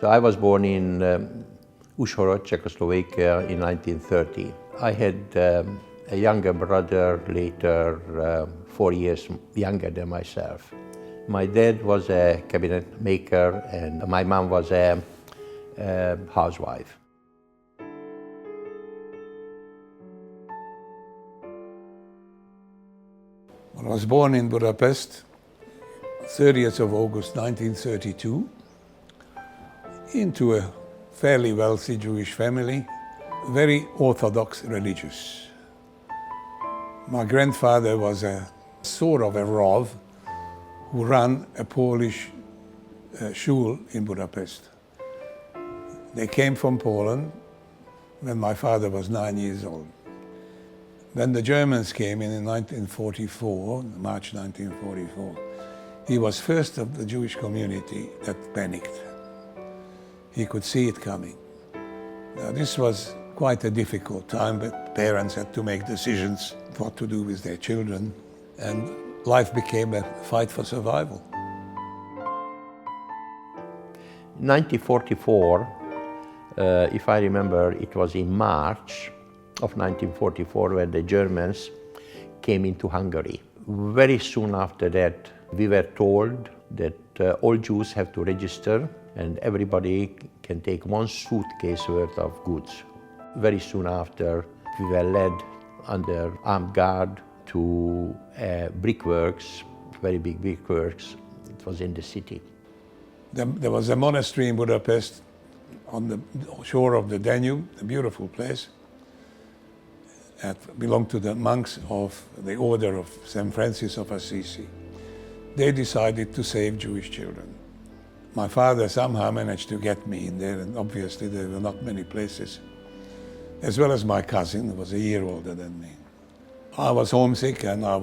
I was born in Schwarz, Czechoslovakia in 1930. I had a younger brother, later 4 years younger than myself. My dad was a cabinet maker and my mom was a housewife. I was born in Budapest, 30th of August 1932, into a fairly wealthy Jewish family, very Orthodox religious. My grandfather was a sort of a Rav who ran a Polish shul in Budapest. They came from Poland when my father was 9 years old. When the Germans came in 1944, March 1944, he was first of the Jewish community that panicked. He could see it coming. Now, this was quite a difficult time, but parents had to make decisions what to do with their children, and life became a fight for survival. In 1944, if I remember, it was in March of 1944 when the Germans came into Hungary. Very soon after that, we were told that all Jews have to register and everybody can take one suitcase worth of goods. Very soon after, we were led under armed guard to brickworks, very big brickworks. It was in the city. There was a monastery in Budapest on the shore of the Danube, a beautiful place. It belonged to the monks of the order of St. Francis of Assisi. They decided to save Jewish children. My father somehow managed to get me in there, and obviously there were not many places, as well as my cousin, who was a year older than me. I was homesick and I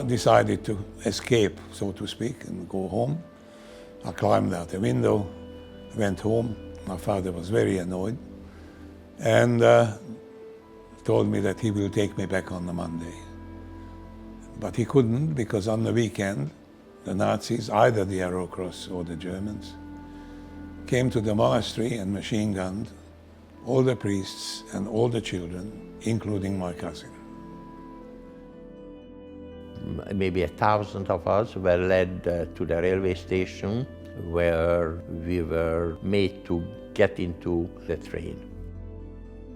decided to escape, so to speak, and go home. I climbed out the window, went home. My father was very annoyed and told me that he will take me back on the Monday. But he couldn't, because on the weekend, the Nazis, either the Arrow Cross or the Germans, came to the monastery and machine gunned all the priests and all the children, including my cousin. Maybe 1,000 of us were led to the railway station where we were made to get into the train.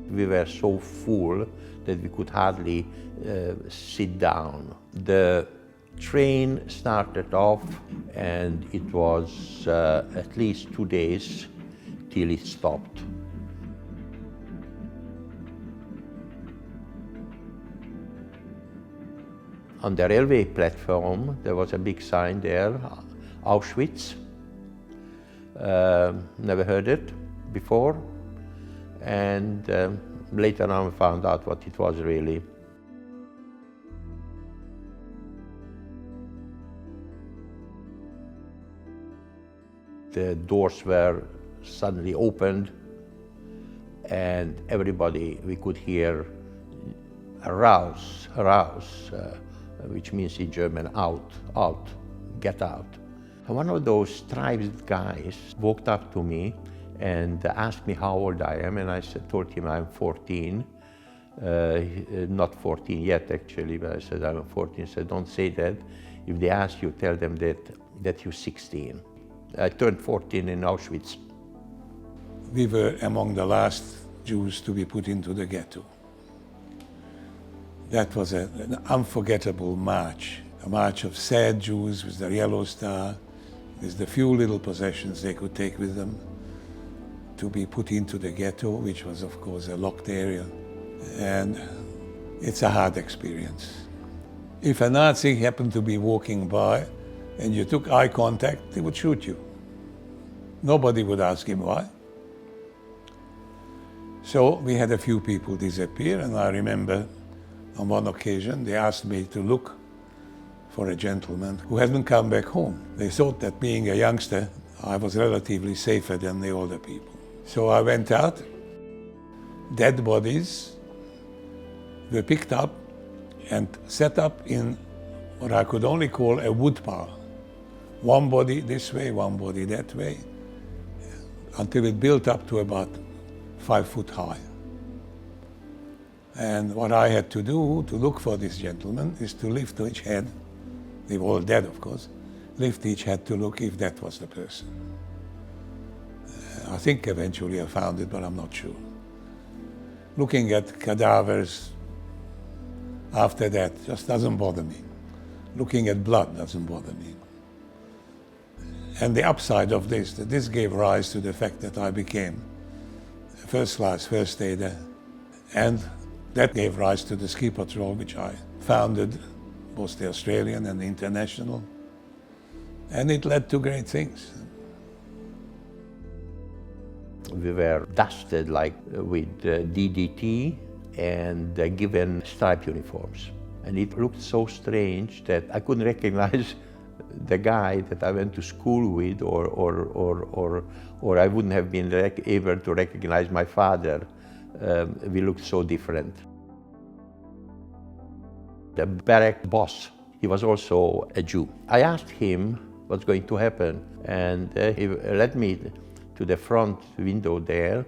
We were so full that we could hardly sit down. The train started off and it was at least 2 days till it stopped. On the railway platform there was a big sign there, Auschwitz. Never heard it before. And later on I found out what it was really. The doors were suddenly opened and everybody, we could hear raus, which means in German out, get out. One of those striped guys walked up to me and asked me how old I am, and I told him I'm 14. Not 14 yet actually, but I said I'm 14. He said, don't say that. If they ask you, tell them that you're 16. I turned 14 in Auschwitz. We were among the last Jews to be put into the ghetto. That was an unforgettable march, a march of sad Jews with their yellow star, with the few little possessions they could take with them, to be put into the ghetto, which was of course a locked area. And it's a hard experience. If a Nazi happened to be walking by and you took eye contact, he would shoot you. Nobody would ask him why. So we had a few people disappear, and I remember on one occasion they asked me to look for a gentleman who hadn't come back home. They thought that being a youngster, I was relatively safer than the older people. So I went out. Dead bodies were picked up and set up in what I could only call a wood pile. One body this way, one body that way, until it built up to about 5 foot high. And what I had to do to look for this gentleman is to lift each head, they were all dead of course, lift each head to look if that was the person. I think eventually I found it, but I'm not sure. Looking at cadavers after that just doesn't bother me. Looking at blood doesn't bother me. And the upside of this, that this gave rise to the fact that I became a first-class first aider, and that gave rise to the ski patrol, which I founded, both the Australian and the international, and it led to great things. We were dusted like with DDT and and striped uniforms. And it looked so strange that I couldn't recognize the guy that I went to school with, or I wouldn't have been able to recognize my father. We looked so different. The barrack boss, he was also a Jew. I asked him what's going to happen, and he led me to the front window there,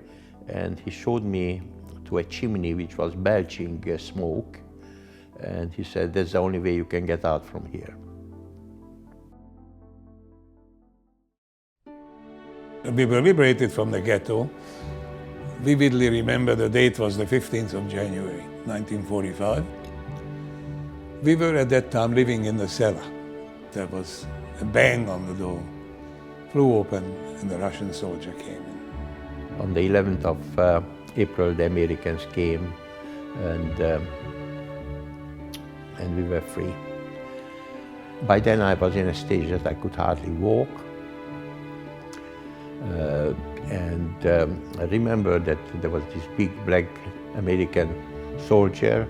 and he showed me to a chimney which was belching smoke, and he said, that's the only way you can get out from here. We were liberated from the ghetto. Vividly remember the date was the 15th of January, 1945. We were at that time living in the cellar. There was a bang on the door, flew open, and the Russian soldier came in. On the 11th of April, the Americans came, and we were free. By then I was in a stage that I could hardly walk. I remember that there was this big black American soldier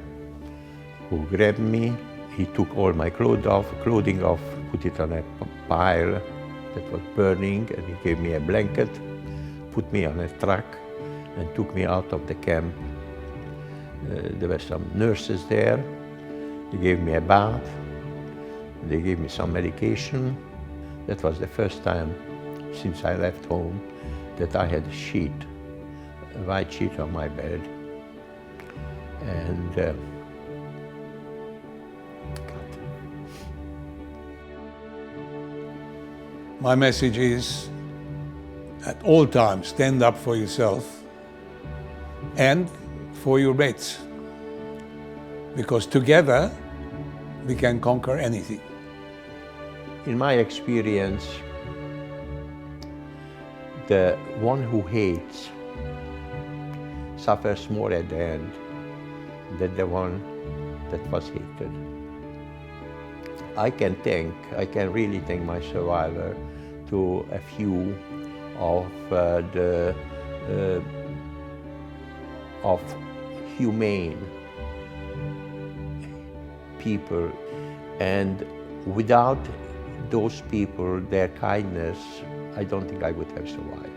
who grabbed me. He took all my clothing off, put it on a pile that was burning, and he gave me a blanket, put me on a truck, and took me out of the camp. There were some nurses there. They gave me a bath. They gave me some medication. That was the first time since I left home that I had a sheet, a white sheet on my bed. And my message is, at all times, stand up for yourself and for your mates, because together we can conquer anything. In my experience, the one who hates suffers more at the end than the one that was hated. I can really thank my survivor to a few of of humane people, and without those people, their kindness, I don't think I would have survived.